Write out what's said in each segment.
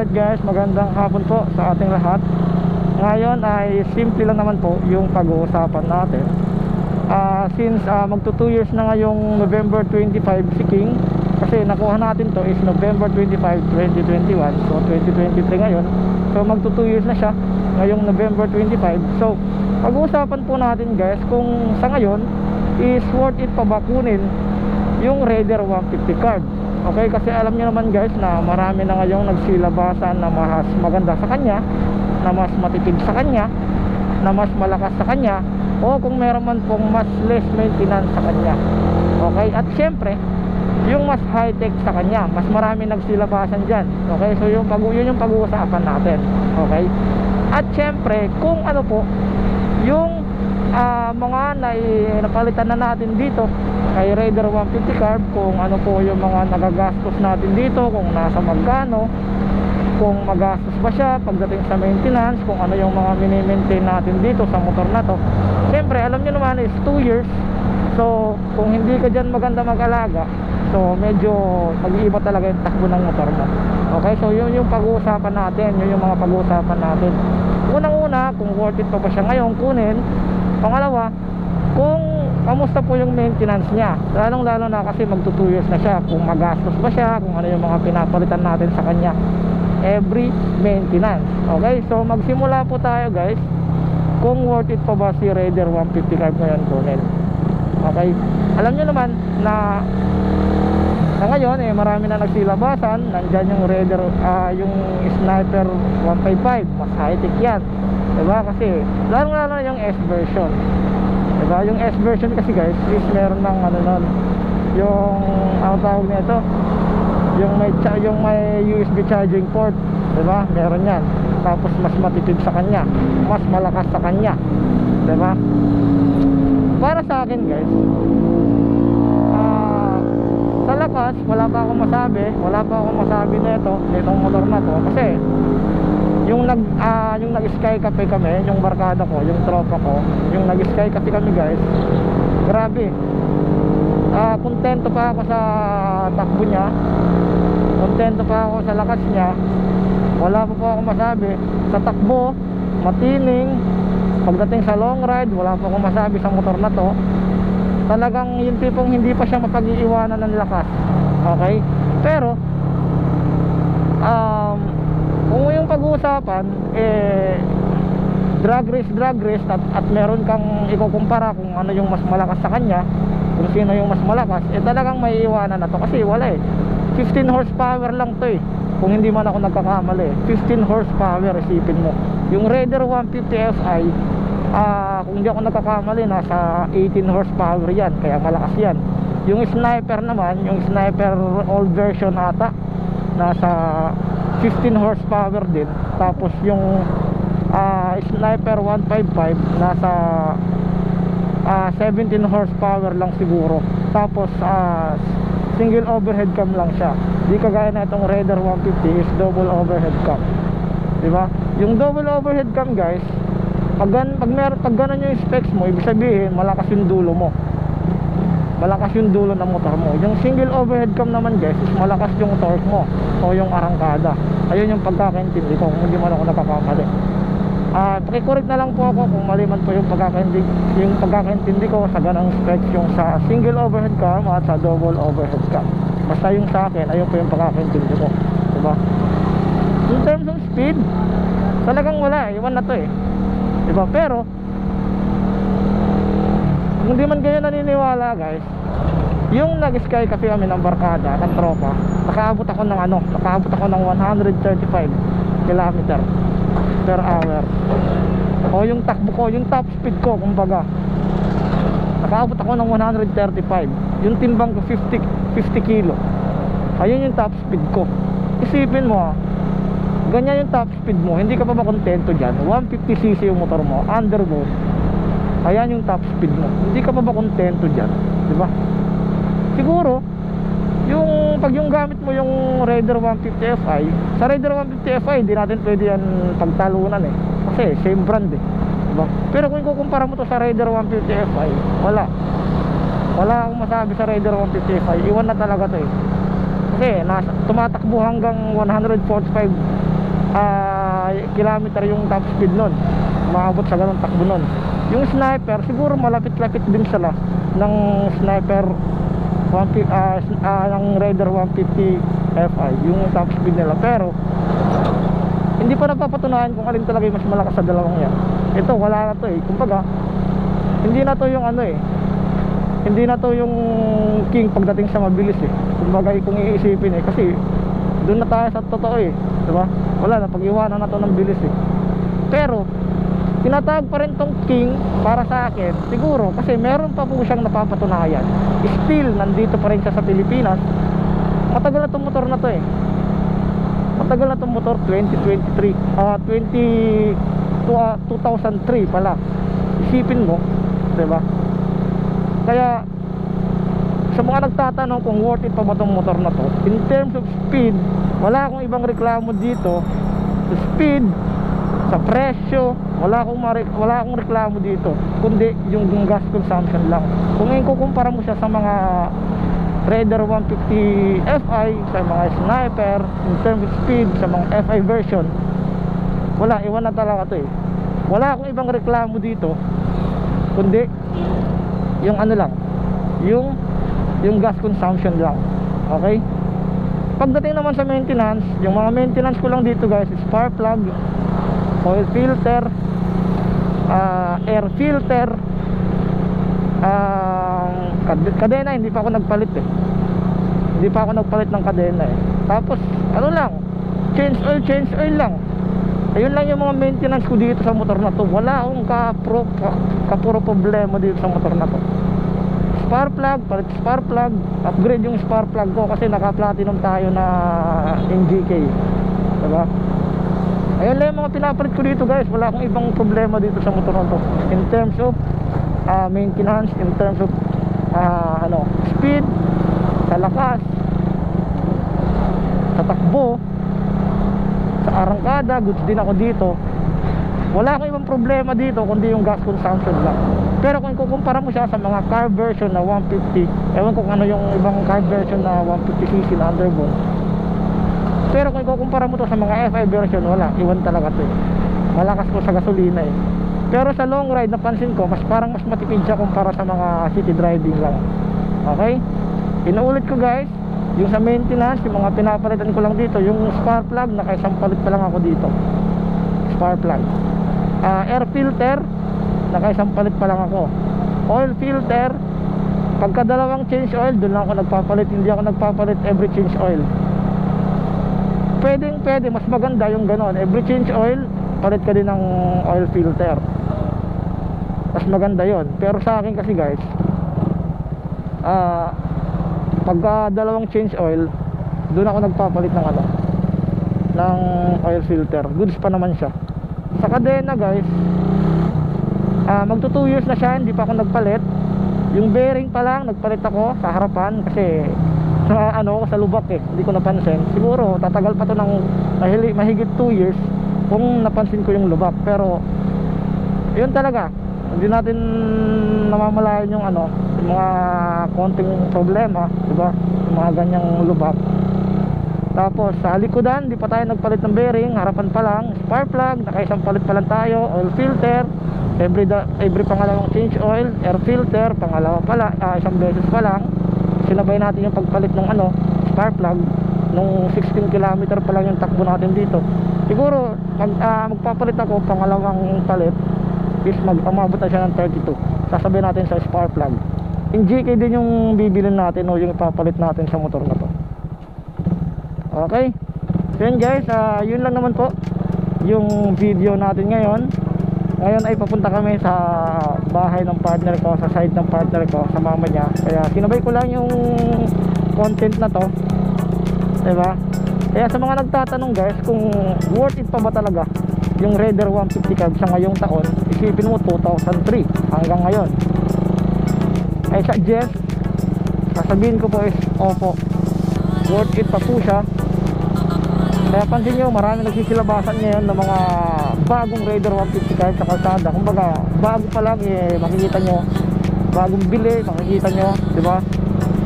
Alright guys, magandang hapon po sa ating lahat. Ngayon ay simple lang naman po yung pag-uusapan natin. Since magto 2 years na ngayong November 25 si King, kasi nakuha natin to is November 25, 2021. So 2023 ngayon. So magto 2 years na siya ngayong November 25. So pag-uusapan po natin guys kung sa ngayon is worth it pa ba kunin yung Raider 150 card. Okay, kasi alam niyo naman guys na marami na ngayong nagsilabasan na mas maganda sa kanya, na mas matipid sa kanya, na mas malakas sa kanya, o kung meron man pong mas less maintenance sa kanya. Okay, at syempre yung mas high tech sa kanya, mas marami nagsilabasan dyan. Okay, so yun yung pag-uusapan natin. Okay, at syempre kung ano po yung mga napalitan na natin dito kay Raider 150 carb, kung ano po yung mga nagagastos natin dito, kung nasa magkano, kung magastos ba siya pagdating sa maintenance, kung ano yung mga mini-maintain natin dito sa motor na to. Siyempre alam nyo naman is 2 years. So kung hindi ka dyan maganda mag-alaga, so medyo mag-iiba talaga yung takbo ng motor mo. Okay, so yun yung pag-uusapan natin, yun yung mga pag-uusapan natin. Unang-una, kung worth it pa ba siya ngayon kunin. Pangalawa, kung kamusta po yung maintenance niya, lalong-lalo na kasi magto 2 years na siya, kung magastos ba siya, kung ano yung mga pinapalitan natin sa kanya every maintenance. Okay, so magsimula po tayo guys kung worth it pa ba si Raider 150 carb ngayon kunin. Okay, alam nyo naman na sa ngayon marami na nagsilabasan. Nandyan yung Raider, yung Sniper 155, mas high tech yan, diba? Kasi lalo yung S version, diba? Yung S version kasi guys is meron ng ano nun, yung tawag nito, yung may USB charging port, diba? Meron yan. Tapos mas matipid sa kanya, mas malakas sa kanya, diba? Para sa akin guys, sa lakas wala pa akong masabi nitong motor na to. Kasi yung nag-sky cafe kami, yung barkada ko, yung tropa ko, yung nag-sky cafe kami guys, grabe, kontento pa ako sa takbo niya, kontento pa ako sa lakas niya. Wala pa po ako masabi sa takbo, matining. Pagdating sa long ride, wala pa akong masabi sa motor na to. Talagang yung tipong hindi pa siya mapag-iiwanan ng lakas. Okay, pero kung yung pag-uusapan drag race at meron kang ikukumpara kung ano yung mas malakas sa kanya, kung sino yung mas malakas, talagang may iwanan na to. Kasi wala 15 horsepower lang to kung hindi man ako nagkakamali. 15 horsepower, isipin mo. Yung Raider 150 Fi, kung hindi ako nagkakamali, nasa 18 horsepower yan, kaya malakas yan. Yung Sniper naman, yung Sniper old version ata, nasa 15 horsepower din. Tapos yung Sniper 155 nasa 17 horsepower lang siguro. Tapos single overhead cam lang siya. Di kagaya na itong Raider 150 is double overhead cam, diba? Yung double overhead cam guys, pag ganun yung specs mo, ibig sabihin malakas yung dulo mo, malakas yung dulo ng motor mo. Yung single overhead cam naman guys is malakas yung torque mo o yung arangkada. Ayun yung pagkakaintindi ko, kung hindi man ako nakakamali. Pakicorrect na lang po ako kung mali man po yung pagkakaintindi ko sa ganang specs, yung sa single overhead cam at sa double overhead cam. Basta yung sa akin, ayun po yung pagkakaintindi ko, diba? In terms of speed, talagang wala, iwan na to diba? Pero kung di man kayo naniniwala guys, yung nag-sky cafe kami ng barkada, ng tropa, nakaabot ako ng 135 km per hour. O yung takbo ko, yung top speed ko, kumbaga, nakaabot ako ng 135. Yung timbang ko 50 kilo. Ayun yung top speed ko. Isipin mo ganyan yung top speed mo, hindi ka pa ba kontento dyan? 150cc yung motor mo, underload. Ayan yung top speed mo, hindi ka pa ba kontento dyan? Diba? Siguro pag yung gamit mo yung Raider 150 Fi, sa Raider 150 Fi hindi natin pwede yan pagtalunan kasi same brand diba? Pero kung ikukumpara mo to sa Raider 150 Fi, wala akong masabi sa Raider 150 Fi. Iwan na talaga to kasi tumatakbo hanggang 145 kilometer yung top speed nun, maabot sa ganun takbo nun. Yung sniper siguro malapit-lapit din sila ng sniper ng Raider 150 Fi yung top speed nila, pero hindi pa napapatunayan kung alin talaga yung mas malakas sa dalawang yan. Ito wala na to kumbaga hindi na to yung hindi na to yung king pagdating sa mabilis kumbaga kung iisipin kasi doon na tayo sa totoo diba? Wala na, pag-iwanan na to ng bilis pero tinatawag pa rin tong king para sa akin siguro kasi meron pa po siyang napapatunayan. Still nandito pa rin siya sa Pilipinas. Matagal na tong motor na to matagal na tong motor, 2003 pala. Isipin mo, diba? Kaya sa mga nagtatanong kung worth it pa ba tong motor na to, in terms of speed, wala akong ibang reklamo dito. Sa speed, sa presyo, wala akong reklamo dito, kundi yung gas consumption lang. Kung ikukumpara mo siya sa mga Raider 150 Fi, sa mga sniper, in terms of speed, sa mga Fi version, wala, iwan na talaga to wala akong ibang reklamo dito kundi yung lang, yung gas consumption lang. Okay? Pagdating naman sa maintenance, yung mga maintenance ko lang dito guys is spark plug, oil filter, air filter, kadena hindi pa ako nagpalit hindi pa ako nagpalit ng kadena tapos lang, change oil lang. Ayun lang yung mga maintenance ko dito sa motor na to. Wala akong kapuro problema dito sa motor na to. Spark plug, palit spark plug, upgrade yung spark plug ko kasi naka-platinum tayo na NGK, diba? Ayun lang yung mga pinapalit ko dito guys. Wala akong ibang problema dito sa motor na to in terms of maintenance, in terms of speed, sa lakas, sa takbo, sa arangkada, goods din ako dito. Wala akong ibang problema dito kundi yung gas consumption lang. Pero kung ikukumpara mo siya sa mga car version na 150, ewan kung ano yung ibang car version na 150cc na underbone, pero kung ikukumpara mo to sa mga Fi version, wala, iwan talaga to malakas po sa gasolina Pero sa long ride napansin ko mas matipid siya kumpara sa mga city driving lang. Okay? Inuulit ko guys, yung sa maintenance, yung mga pinapalitan ko lang dito, yung spark plug, nakaisang palit pa lang ako dito. Spark plug. Air filter, nakaisang palit pa lang ako. Oil filter, pagka dalawang change oil, doon lang ako nagpapalit. Hindi ako nagpapalit every change oil. Pwede, mas maganda yung ganon. Every change oil, palit ka din ng oil filter. Mas maganda yon. Pero sa akin kasi guys, pagka dalawang change oil, doon ako nagpapalit ng ng oil filter. Goods pa naman siya. Sa kadena guys, magto 2 years na siya, hindi pa ako nagpalit. Yung bearing pa lang nagpalit ako sa harapan kasi sa lubak hindi ko napansin. Siguro tatagal pa to ng mahigit 2 years kung napansin ko yung lubak. Pero yun talaga, hindi natin namamalayan yung yung mga konting problema, diba? Yung mga ganyang lubak. Tapos sa likodan, di pa tayo nagpalit ng bearing, harapan pa lang. Spark plug, nakaisang palit pa lang tayo. Oil filter, every pangalawang change oil. Air filter, pangalawa pala, isang beses pa lang. Sinabay natin yung pagpalit ng spark plug. Nung 16 km pa lang yung takbo natin dito. Siguro magpapalit ako pangalawang palit is umabot na siya ng 32. Sasabihin natin sa spark plug. NGK din yung bibilin natin o yung ipapalit natin sa motor na to. Okay, so yun guys, yun lang naman po yung video natin ngayon. Ngayon ay papunta kami sa bahay ng partner ko, sa side ng partner ko, sa mama niya. Kaya sinabay ko lang yung content na to, diba? Kaya sa mga nagtatanong guys kung worth it pa ba talaga yung Raider 150 cab sa ngayong taon, isipin mo 2003 hanggang ngayon, ay suggest, sasabihin ko po is opo, worth it pa po siya. Kaya pansin nyo, marami nagsisilabasan ngayon ng mga bagong Raider 150 kahit sa kalsada. Kumbaga bago pa lang makikita nyo, bagong bili makikita nyo, diba?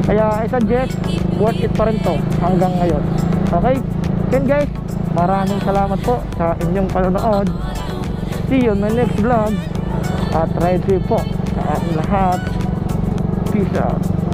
Kaya I suggest worth it pa rin to hanggang ngayon. Okay, then guys, Maraming salamat po sa inyong panonood. See you on my next vlog. At ride safe po sa ating lahat. Peace out.